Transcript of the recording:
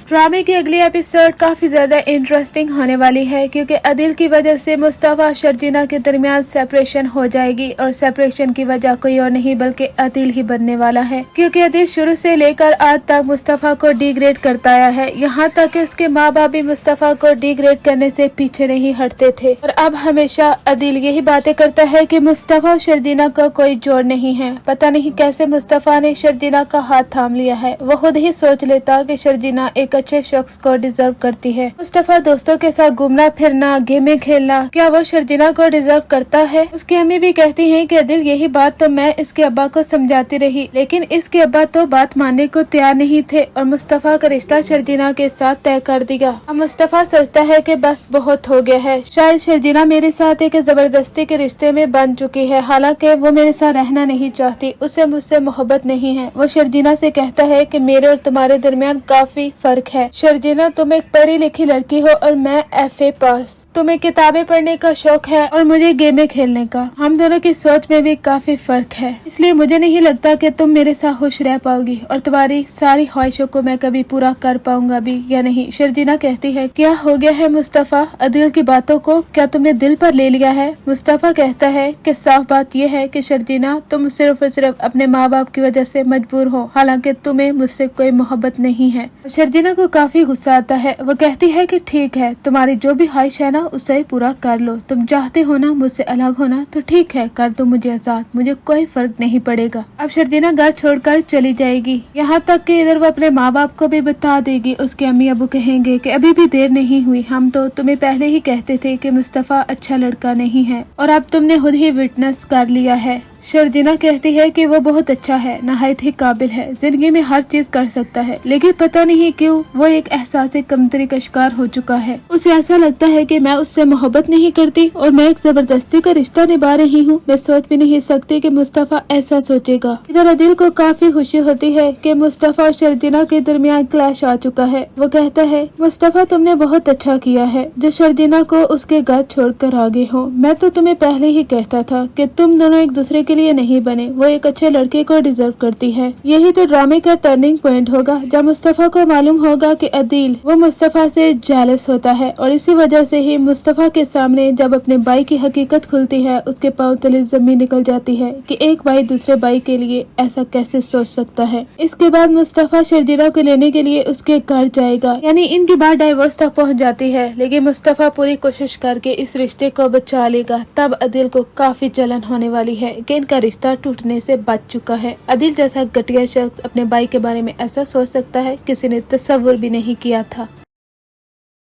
ड्रामे की अगली एपिसोड काफी ज्यादा इंटरेस्टिंग होने वाली है क्योंकि अदिल की वजह से मुस्तफा शर्जीना के दरमियान सेपरेशन हो जाएगी और सेपरेशन की वजह कोई और नहीं बल्कि अदिल ही बनने वाला है क्योंकि अदिल शुरू से लेकर आज तक मुस्तफा को डिग्रेड करता आया है। यहाँ तक कि उसके माँ बाप भी मुस्तफा को डिग्रेड करने से पीछे नहीं हटते थे और अब हमेशा अदिल यही बातें करता है कि मुस्तफा और शर्जीना का कोई जोड़ नहीं है। पता नहीं कैसे मुस्तफा ने शर्जीना का हाथ थाम लिया है। वो खुद ही सोच लेता कि शर्जीना एक अच्छे शख्स को डिजर्व करती है। मुस्तफा दोस्तों के साथ घूमना फिरना गेमें खेलना, क्या वो शर्जीना को डिजर्व करता है? उसकी अम्मी भी कहती हैं कि अदिल यही बात तो मैं इसके अब्बा को समझाती रही लेकिन इसके अब्बा तो बात मानने को तैयार नहीं थे और मुस्तफा का रिश्ता शर्जीना के साथ तय कर दिया। अब मुस्तफा सोचता है कि बस बहुत हो गया है, शायद शर्जीना मेरे साथ एक जबरदस्ती के रिश्ते में बन चुकी है। हालांकि वो मेरे साथ रहना नहीं चाहती, उसे मुझसे मोहब्बत नहीं है। वो शर्जीना से कहता है कि मेरे और तुम्हारे दरमियान काफी फर्क है। शर्जीना तुम एक पढ़ी लिखी लड़की हो और मैं FA पास। तुम्हें किताबें पढ़ने का शौक है और मुझे गेमें खेलने का। हम दोनों की सोच में भी काफी फर्क है, इसलिए मुझे नहीं लगता कि तुम मेरे साथ खुश रह पाओगी और तुम्हारी सारी ख्वाहिशों को मैं कभी पूरा कर पाऊंगा भी या नहीं। शर्जीना कहती है क्या हो गया है मुस्तफा, अदिल की बातों को क्या तुमने दिल पर ले लिया है? मुस्तफा कहता है कि साफ बात यह है कि शर्जीना तुम सिर्फ और सिर्फ अपने माँ बाप की वजह से मजबूर हो, हालांकि तुम्हें मुझसे कोई मोहब्बत नहीं है। शर्जीना को काफी गुस्सा आता है। वो कहती है कि ठीक है, तुम्हारी जो भी ख्वाहिश है ना उसे पूरा कर लो। तुम चाहते हो ना मुझसे अलग होना तो ठीक है, कर दो मुझे आजाद, मुझे कोई फर्क नहीं पड़ेगा। अब शर्जीना घर छोड़कर चली जाएगी। यहाँ तक कि इधर वो अपने माँ बाप को भी बता देगी। उसके अम्मी अबू कहेंगे कि अभी भी देर नहीं हुई, हम तो तुम्हें पहले ही कहते थे कि मुस्तफा अच्छा लड़का नहीं है और अब तुमने खुद ही विटनेस कर लिया है। शर्जीना कहती है कि वो बहुत अच्छा है, नहायत ही काबिल है, जिंदगी में हर चीज कर सकता है, लेकिन पता नहीं क्यों वो एक एहसास कमतरी का शिकार हो चुका है। उसे ऐसा लगता है कि मैं उससे मोहब्बत नहीं करती और मैं एक जबरदस्ती का रिश्ता निभा रही हूँ। मैं सोच भी नहीं सकती कि मुस्तफा ऐसा सोचेगा। इधर अदिल को काफी खुशी होती है कि मुस्तफा और शर्जीना के दरमियान क्लैश आ चुका है। वो कहता है मुस्तफा तुमने बहुत अच्छा किया है जो शर्जीना को उसके घर छोड़कर आ गए हो। मैं तो तुम्हें पहले ही कहता था कि तुम दोनों एक दूसरे के लिए नहीं बने, वो एक अच्छे लड़के को डिजर्व करती है। यही तो ड्रामे का टर्निंग पॉइंट होगा जब मुस्तफा को मालूम होगा कि अदिल वो मुस्तफा से जेलस होता है और इसी वजह से ही मुस्तफा के सामने जब अपने भाई की हकीकत खुलती है उसके पांव तले जमीन निकल जाती है कि एक भाई दूसरे भाई के लिए ऐसा कैसे सोच सकता है। इसके बाद मुस्तफा शर्जीना को लेने के लिए उसके घर जाएगा, यानी इनकी बात डाइवोर्स तक पहुंच जाती है, लेकिन मुस्तफा पूरी कोशिश करके इस रिश्ते को बचा लेगा। तब अदिल को काफी जलन होने वाली है कि इनका रिश्ता टूटने से बच चुका है। अदिल जैसा घटिया शख्स अपने भाई के बारे में ऐसा सोच सकता है, किसी ने तस्वुर भी नहीं किया था।